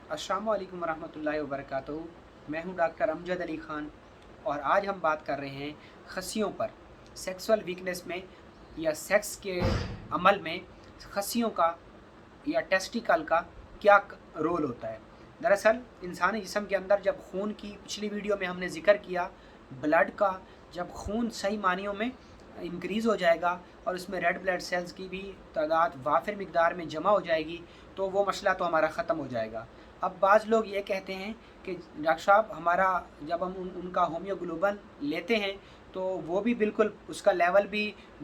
अस्सलामु अलैकुम वरहमतुल्लाहि वबरकातुहू। मैं हूं डॉक्टर अमजद अली ख़ान और आज हम बात कर रहे हैं खसियों पर। सेक्सुअल वीकनेस में या सेक्स के अमल में खसियों का या टेस्टिकल का क्या रोल होता है। दरअसल इंसानी जिस्म के अंदर जब खून की, पिछली वीडियो में हमने ज़िक्र किया ब्लड का, जब खून सही मानियों में इंक्रीज़ हो जाएगा और उसमें रेड ब्लड सेल्स की भी तादाद वाफिर मिकदार में जमा हो जाएगी तो वो मसला तो हमारा ख़त्म हो जाएगा। अब बाज़ लोग ये कहते हैं कि डॉक्टर साहब हमारा जब हम उनका होम्योग्लोबिन लेते हैं तो वो भी बिल्कुल उसका लेवल भी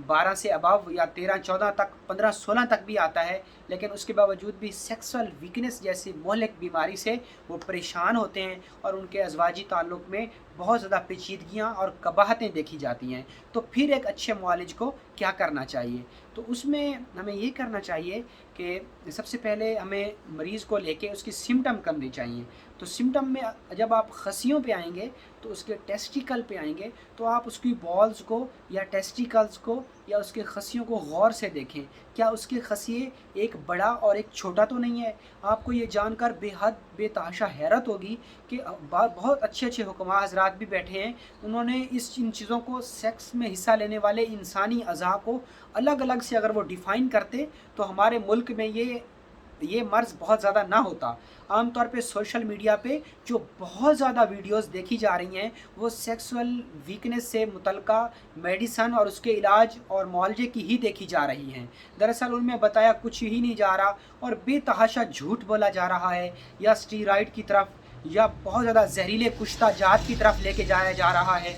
12 से अबव या 13-14 तक 15-16 तक भी आता है, लेकिन उसके बावजूद भी सेक्सुअल वीकनेस जैसी मोहलिक बीमारी से वो परेशान होते हैं और उनके अज़वाजी ताल्लुक़ में बहुत ज़्यादा पेचीदगियाँ और कबाहतें देखी जाती हैं। तो फिर एक अच्छे मुआलिज को क्या करना चाहिए? तो उसमें हमें ये करना चाहिए कि सबसे पहले हमें मरीज़ को लेके उसकी सिम्टम करनी चाहिए। तो सिम्टम में जब आप खसियों पे आएंगे तो उसके टेस्टिकल पे आएंगे तो आप उसकी बॉल्स को या टेस्टिकल्स को या उसके खसियों को गौर से देखें। क्या उसके खसिए एक बड़ा और एक छोटा तो नहीं है? आपको ये जानकर बेहद बेतहाशा हैरत होगी कि बहुत अच्छे अच्छे हुक्मा हज़रात भी बैठे हैं, उन्होंने इन चीज़ों को, सेक्स में हिस्सा लेने वाले इंसानी अज़ा को अलग अलग से अगर वो डिफ़ाइन करते तो हमारे मुल्क में ये मर्ज़ बहुत ज़्यादा ना होता। आम तौर पे सोशल मीडिया पे जो बहुत ज़्यादा वीडियोस देखी जा रही हैं वो सेक्सुअल वीकनेस से मुतल्लिका मेडिसन और उसके इलाज और मुआलजे की ही देखी जा रही हैं। दरअसल उनमें बताया कुछ ही नहीं जा रहा और बेतहाशा झूठ बोला जा रहा है, या स्टीरॉयड की तरफ या बहुत ज़्यादा जहरीले कुश्ता जात की तरफ लेके जाया जा रहा है।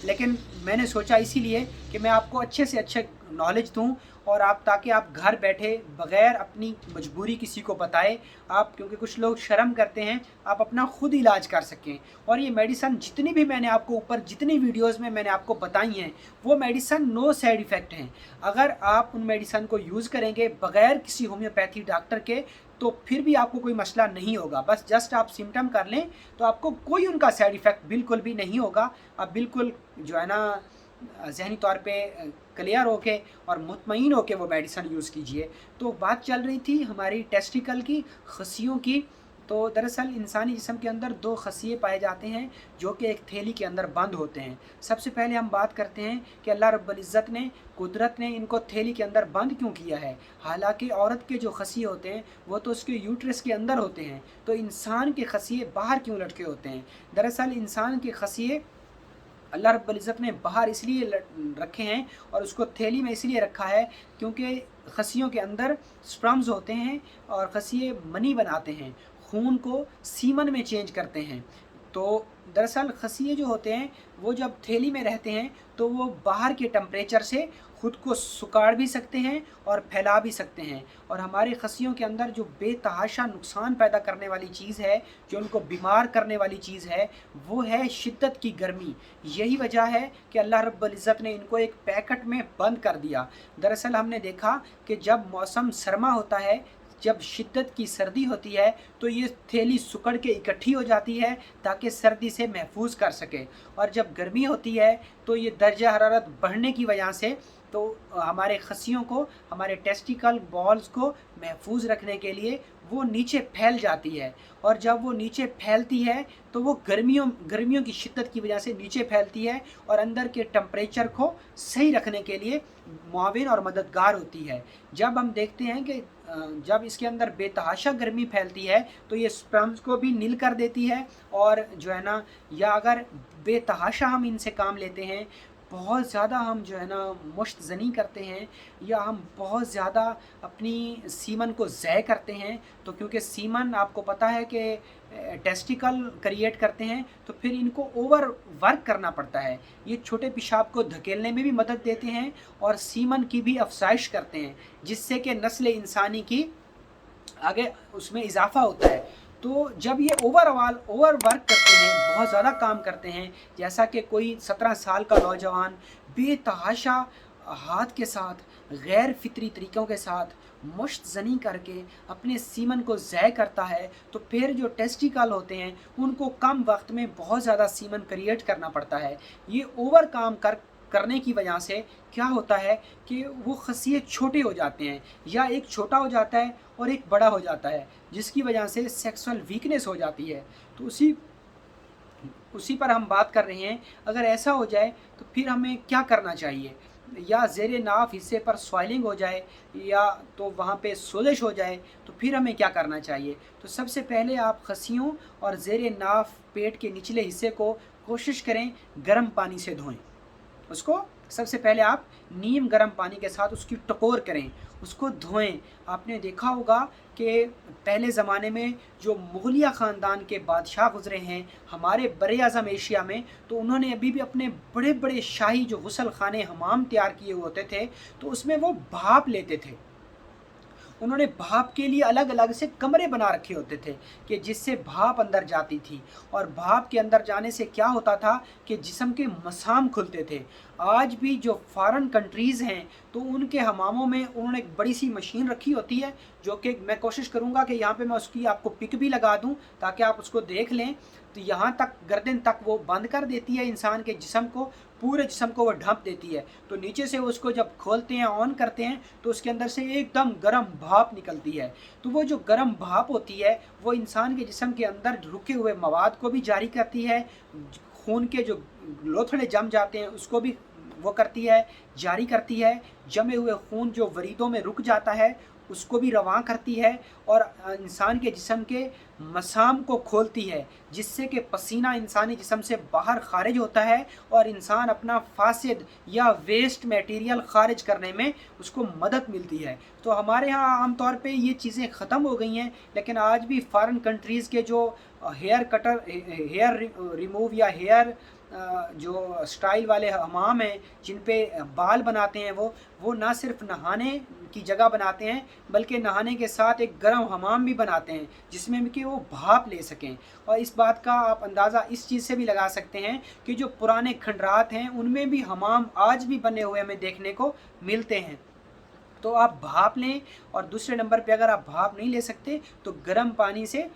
लेकिन मैंने सोचा इसीलिए कि मैं आपको अच्छे से अच्छे नॉलेज दूं और ताकि आप घर बैठे बग़ैर अपनी मजबूरी किसी को बताए, आप, क्योंकि कुछ लोग शर्म करते हैं, आप अपना खुद इलाज कर सकें। और ये मेडिसन जितनी भी मैंने आपको ऊपर जितनी वीडियोस में मैंने आपको बताई हैं वो मेडिसन नो साइड इफ़ेक्ट हैं। अगर आप उन मेडिसन को यूज़ करेंगे बग़ैर किसी होम्योपैथी डॉक्टर के तो फिर भी आपको कोई मसला नहीं होगा। बस जस्ट आप सिम्टम कर लें तो आपको कोई उनका साइड इफ़ेक्ट बिल्कुल भी नहीं होगा। आप बिल्कुल जो है ना ज़हनी तौर पे क्लियर होके और मुतमईन होके वो मेडिसन यूज़ कीजिए। तो बात चल रही थी हमारी टेस्टिकल की, खसियों की। तो दरअसल इंसानी जिस्म के अंदर 2 खसिए पाए जाते हैं जो कि एक थैली के अंदर बंद होते हैं। सबसे पहले हम बात करते हैं कि अल्लाह रब्बुल इज़्ज़त ने, कुदरत ने इनको थैली के अंदर बंद क्यों किया है। हालांकि औरत के जो खसिए होते हैं वो तो उसके यूट्रस के अंदर होते हैं, तो इंसान के खसिए बाहर क्यों लटके होते हैं? दरअसल इंसान के खसिए अल्लाह रब्बुल इज़्ज़त ने बाहर इसलिए रखे हैं और उसको थैली में इसलिए रखा है क्योंकि खसियों के अंदर स्पर्म्स होते हैं और खसिए मनी बनाते हैं, खून को सीमन में चेंज करते हैं। तो दरअसल खसिए जो होते हैं वो जब थैली में रहते हैं तो वो बाहर के टेम्परेचर से खुद को सुखाड़ भी सकते हैं और फैला भी सकते हैं। और हमारे खसियों के अंदर जो बेतहाशा नुकसान पैदा करने वाली चीज़ है, जो उनको बीमार करने वाली चीज़ है, वो है शिद्दत की गर्मी। यही वजह है कि अल्लाह रब्बुल इज़्ज़त ने इनको एक पैकेट में बंद कर दिया। दरअसल हमने देखा कि जब मौसम सरमा होता है, जब शिद्दत की सर्दी होती है तो ये थैली सुकड़ के इकट्ठी हो जाती है ताकि सर्दी से महफूज कर सके, और जब गर्मी होती है तो ये दर्जा हरारत बढ़ने की वजह से तो हमारे खसियों को, हमारे टेस्टिकल बॉल्स को महफूज रखने के लिए वो नीचे फैल जाती है। और जब वो नीचे फैलती है तो वो गर्मियों की शिद्दत की वजह से नीचे फैलती है और अंदर के टेम्परेचर को सही रखने के लिए मुआविन और मददगार होती है। जब हम देखते हैं कि जब इसके अंदर बेतहाशा गर्मी फैलती है तो ये स्पर्म्स को भी नील कर देती है, और जो है ना, या अगर बेतहाशा हम इनसे काम लेते हैं, बहुत ज़्यादा हम जो है ना मुश्तज़नी करते हैं, या हम बहुत ज़्यादा अपनी सीमन को ज़ाय करते हैं, तो क्योंकि सीमन आपको पता है कि टेस्टिकल क्रिएट करते हैं तो फिर इनको ओवर वर्क करना पड़ता है। ये छोटे पेशाब को धकेलने में भी मदद देते हैं और सीमन की भी अफसाइश करते हैं, जिससे कि नस्ल इंसानी की आगे उसमें इजाफा होता है। तो जब ये ओवर वर्क करते हैं, बहुत ज़्यादा काम करते हैं, जैसा कि कोई 17 साल का नौजवान बेतहाशा हाथ के साथ, गैर फितरी तरीक़ों के साथ मुश्तज़नी करके अपने सीमन को ज़ाय करता है, तो फिर जो टेस्टिकल होते हैं उनको कम वक्त में बहुत ज़्यादा सीमन क्रिएट करना पड़ता है। ये ओवर काम کرنے کی وجہ سے کیا ہوتا ہے کہ وہ خصیے چھوٹے ہو جاتے ہیں، یا ایک چھوٹا ہو جاتا ہے اور ایک بڑا ہو جاتا ہے، جس کی وجہ سے سیکسول ویکنس ہو جاتی ہے۔ تو اسی پر ہم بات کر رہے ہیں۔ اگر ایسا ہو جائے تو پھر ہمیں کیا کرنا چاہیے؟ یا زیر ناف حصے پر سوائلنگ ہو جائے یا تو وہاں پہ سوزش ہو جائے تو پھر ہمیں کیا کرنا چاہیے؟ تو سب سے پہلے آپ خصیوں اور زیر ناف پیٹ کے نچلے حصے کو کوشش کریں گرم پانی سے دھوئیں۔ اس کو سب سے پہلے آپ نیم گرم پانی کے ساتھ اس کی ٹکور کریں، اس کو دھوئیں۔ آپ نے دیکھا ہوگا کہ پہلے زمانے میں جو مغلیہ خاندان کے بادشاہ گزرے ہیں ہمارے بر اعظم ایشیا میں، تو انہوں نے ابھی بھی اپنے بڑے بڑے شاہی جو غسل خانے حمام تیار کیے ہوتے تھے تو اس میں وہ بھاپ لیتے تھے۔ انہوں نے بھاپ کے لیے الگ الگ سے کمرے بنا رکھے ہوتے تھے کہ جس سے بھاپ اندر جاتی تھی، اور بھاپ کے اندر جانے سے کیا ہوتا تھا کہ جسم کے مسام کھلتے تھے۔ آج بھی جو فارن کنٹریز ہیں تو ان کے حماموں میں انہوں نے ایک بڑی سی مشین رکھی ہوتی ہے، جو کہ میں کوشش کروں گا کہ یہاں پہ میں اس کی آپ کو پک بھی لگا دوں تاکہ آپ اس کو دیکھ لیں۔ تو یہاں تک گردن تک وہ بند کر دیتی ہے انسان کے جسم کو، پورے جسم کو وہ ڈھانپ دیتی ہے۔ تو نیچے سے اس کو جب کھولتے ہیں، آن کرتے ہیں، تو اس کے اندر سے ایک دم گرم بھاپ نکلتی ہے۔ تو وہ جو گرم بھاپ ہوتی ہے وہ انسان کے جسم کے اندر رکے ہوئے مواد کو بھی جاری کرتی ہے، خون کے جو لوتھڑے جم جاتے ہیں اس کو بھی وہ کرتی ہے، جاری کرتی ہے، جمے ہوئے خون جو وریدوں میں رک جاتا ہے اس کو بھی رواں کرتی ہے، اور انسان کے جسم کے مسام کو کھولتی ہے، جس سے کہ پسینہ انسانی جسم سے باہر خارج ہوتا ہے اور انسان اپنا فاسد یا ویسٹ میٹیریل خارج کرنے میں اس کو مدد ملتی ہے۔ تو ہمارے ہاں عام طور پہ یہ چیزیں ختم ہو گئی ہیں، لیکن آج بھی فارن کنٹریز کے جو ہیئر ریموو یا ہیئر جو سٹائل والے حمام ہیں جن پہ بال بناتے ہیں، وہ نہ صرف نہانے کی جگہ بناتے ہیں بلکہ نہانے کے ساتھ ایک گرم حمام بھی بناتے ہیں جس میں کہ وہ بھاپ لے سکیں۔ اور اس بات کا آپ اندازہ اس چیز سے بھی لگا سکتے ہیں کہ جو پرانے کھنڈرات ہیں ان میں بھی حمام آج بھی بنے ہوئے ہمیں دیکھنے کو ملتے ہیں۔ تو آپ بھاپ لیں، اور دوسرے نمبر پہ اگر آپ بھاپ نہیں لے سکتے تو گرم پانی سے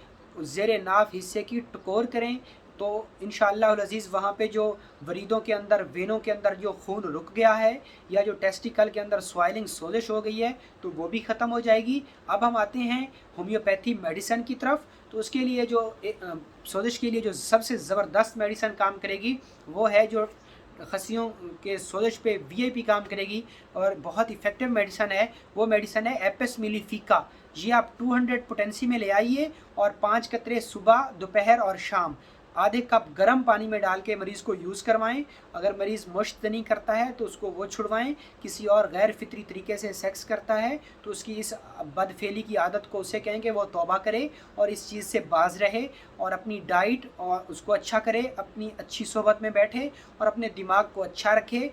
زیر ناف حصے کی ٹکور کریں، تو انشاءاللہ العزیز وہاں پہ جو وریدوں کے اندر، وینوں کے اندر جو خون رک گیا ہے یا جو ٹیسٹیکل کے اندر سوائلنگ، سوزش ہو گئی ہے تو وہ بھی ختم ہو جائے گی۔ اب ہم آتے ہیں ہومیوپیتھی میڈیسن کی طرف۔ تو اس کے لیے جو سوزش کے لیے جو سب سے زبردست میڈیسن کام کرے گی وہ ہے جو خصیوں کے سوزش پہ VIP کام کرے گی اور بہت افیکٹو میڈیسن ہے، وہ میڈیسن ہے ایپس میلیفیکا۔ یہ آپ 200 پوٹینسی میں لے آئیے اور 5 قطرے صبح، دوپہر اور شام آدھے کپ گرم پانی میں ڈال کے مریض کو یوز کروائیں۔ اگر مریض مشت نہیں کرتا ہے تو اس کو وہ چھڑوائیں، کسی اور غیر فطری طریقے سے سیکس کرتا ہے تو اس کی اس بدفعلی کی عادت کو اسے کہیں کہ وہ توبہ کرے اور اس چیز سے باز رہے، اور اپنی ڈائٹ اور اس کو اچھا کرے، اپنی اچھی صحبت میں بیٹھے اور اپنے دماغ کو اچھا رکھے۔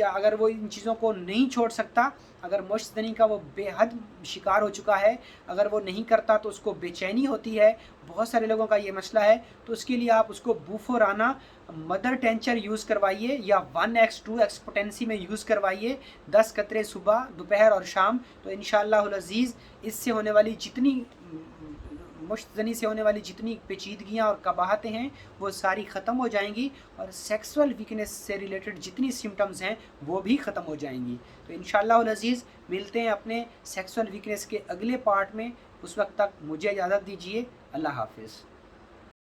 اگر وہ ان چیزوں کو نہیں چھوڑ سکتا، اگر مشت زنی کا وہ بے حد شکار ہو چکا ہے، اگر وہ نہیں کرتا تو اس کو بے چینی ہوتی ہے، بہت سارے لوگوں کا یہ مسئلہ ہے، تو اس کے لیے آپ اس کو بوفورانا مدر ٹینچر یوز کروائیے یا 1x 2x پوٹینسی میں یوز کروائیے، 10 قطرے صبح، دوپہر اور شام۔ تو انشاءاللہ العزیز اس سے ہونے والی جتنی مشت زنی سے ہونے والی جتنی پیچیدگیاں اور قباحتیں ہیں وہ ساری ختم ہو جائیں گی، اور سیکسول ویکنس سے ریلیٹڈ جتنی سمٹمز ہیں وہ بھی ختم ہو جائیں گی۔ تو انشاءاللہ العزیز ملتے ہیں اپنے سیکسول ویکنس کے اگلے پارٹ میں، اس وقت تک مجھے اجازت دیجیے، اللہ حافظ۔